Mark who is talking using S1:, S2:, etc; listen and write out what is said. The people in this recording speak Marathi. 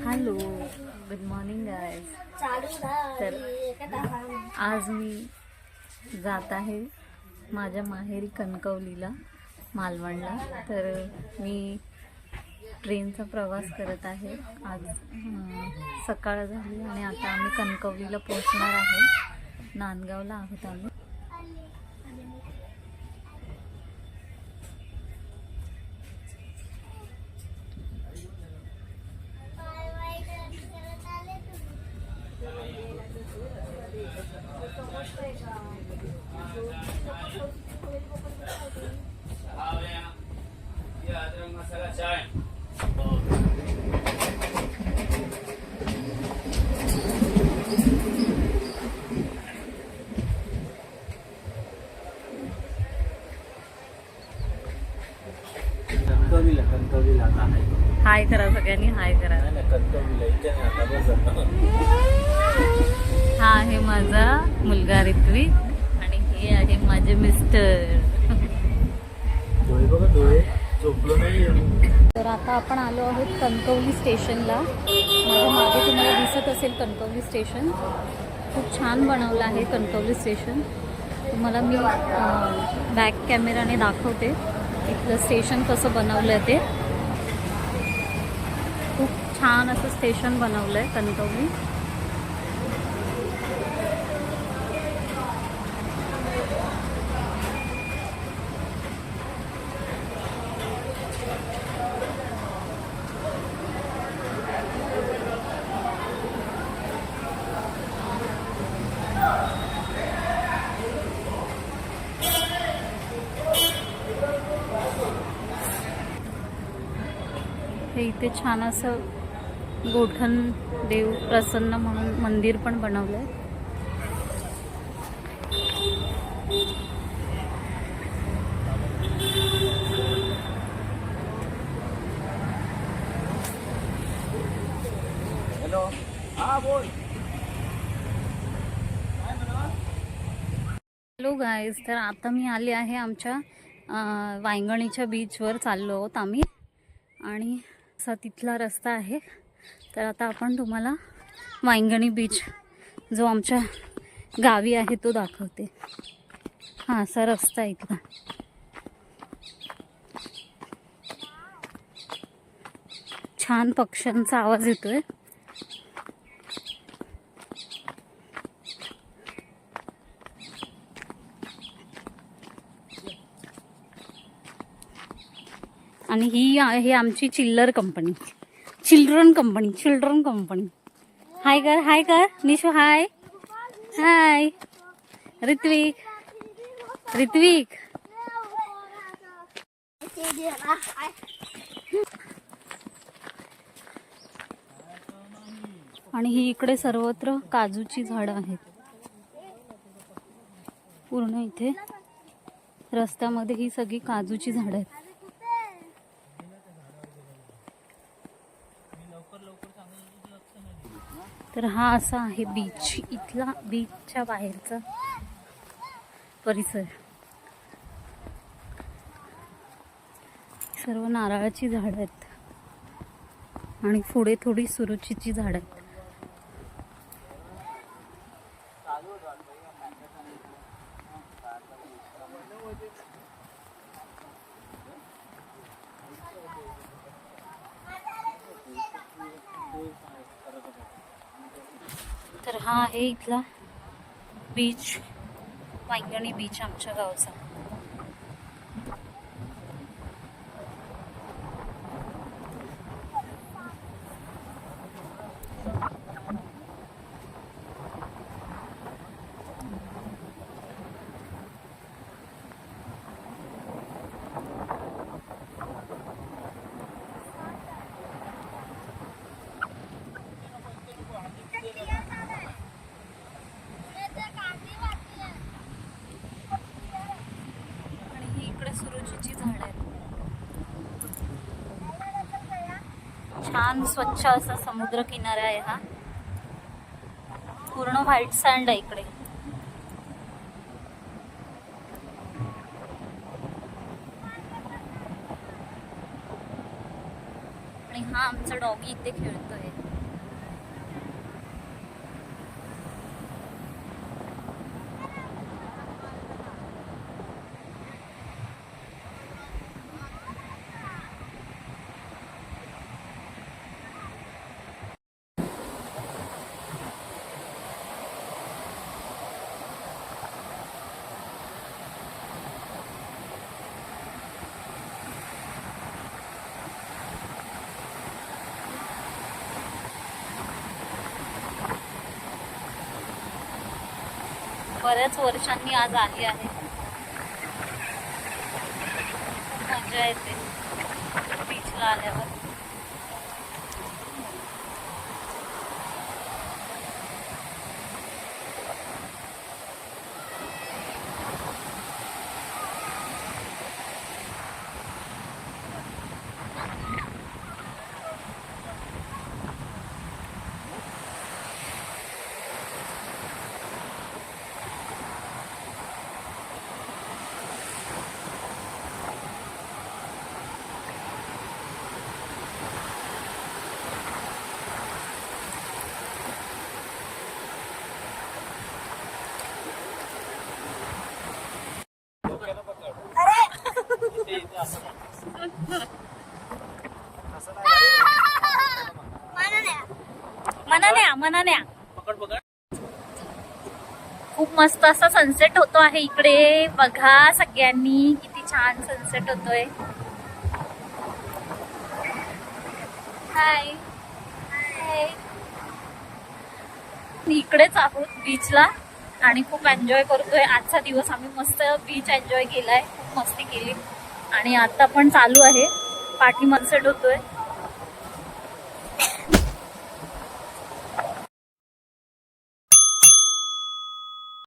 S1: Hello, good morning guys. तर आज मी जात आहे माझ्या माहेरी कणकवलीला, मालवणला. तर मी ट्रेनचा प्रवास करत आहे. आज सकाळ झाली आणि आता आम्ही कणकवलीला पोहोचणार आहोत. नांदगावला आहोत आम्ही.
S2: मसाला चाय. कणकवलीला आता आहे.
S1: हाय करा सगळ्यांनी, हाय करा.
S2: कणकवलीला इथे आता बस.
S1: हा आहे माझा मुलगा ऋत्विक आणि हे आहे माझे मिस्टर.
S2: डोळे बघा, डोळे झोपलो नाही.
S1: तर आता आपण आलो आहोत कणकवली स्टेशनला. माझ्या मागे तुम्हाला दिसत असेल कणकवली स्टेशन. खूप छान बनवलं आहे कणकवली स्टेशन. तुम्हाला मी बॅक कॅमेराने दाखवते इथलं स्टेशन कसं बनवलं आहे ते. खूप छान असं स्टेशन बनवलं आहे कणकवली. हे इथे छान असं गोठण देव प्रसन्न म्हणून मंदिर पण बनवलंय.
S2: हॅलो, हा बोल.
S1: हॅलो गाईज, तर आता मी आले आहे आमच्या वांगणीच्या बीचवर चाललो आहोत आम्ही. आणि असा तिथला रस्ता आहे. तर आता आपण तुम्हाला वांगणी बीच जो आमच्या गावी आहे तो दाखवते. हा असा रस्ता आहे इथला. छान पक्ष्यांचा आवाज येतोय. आणि ही आहे आमची चिल्ड्रन कंपनी. हाय कर निशू, हाय हाय. ऋत्विक आणि ही इकडे सर्वत्र काजूची झाडं आहेत. पूर्ण इथे रस्त्यामध्ये ही सगळी काजूची झाडं आहेत. तर हा असा आहे बीच, इथला बीचच्या बाहेरचा परिसर. सर्व नारळाची झाडं आहेत आणि पुढे थोडी सुरुचीची झाडं आहेत. तर हा आहे इथला बीच, वांगणी बीच आमच्या गावचा. सुरुचीची झाड आहेत. छान स्वच्छ असा समुद्र किनारा आहे हा. पूर्ण व्हाईट सँड आहे इकडे. आणि हा आमचा डॉगी इथे खेळतोय. बऱ्याच वर्षांनी आज आली आहे. खूप मजा येते बीचला आल्यावर. मनाने खूप मस्त असा सनसेट होतो आहे इकडे. बघा सगळ्यांनी किती छान सनसेट होतोय. हाय हाय. इकडेच आहोत बीचला आणि खूप एन्जॉय करतोय. आजचा दिवस आम्ही मस्त बीच एन्जॉय केलाय. खूप मस्ती केली आणि आता पण चालू आहे. पाठी सनसेट होतोय.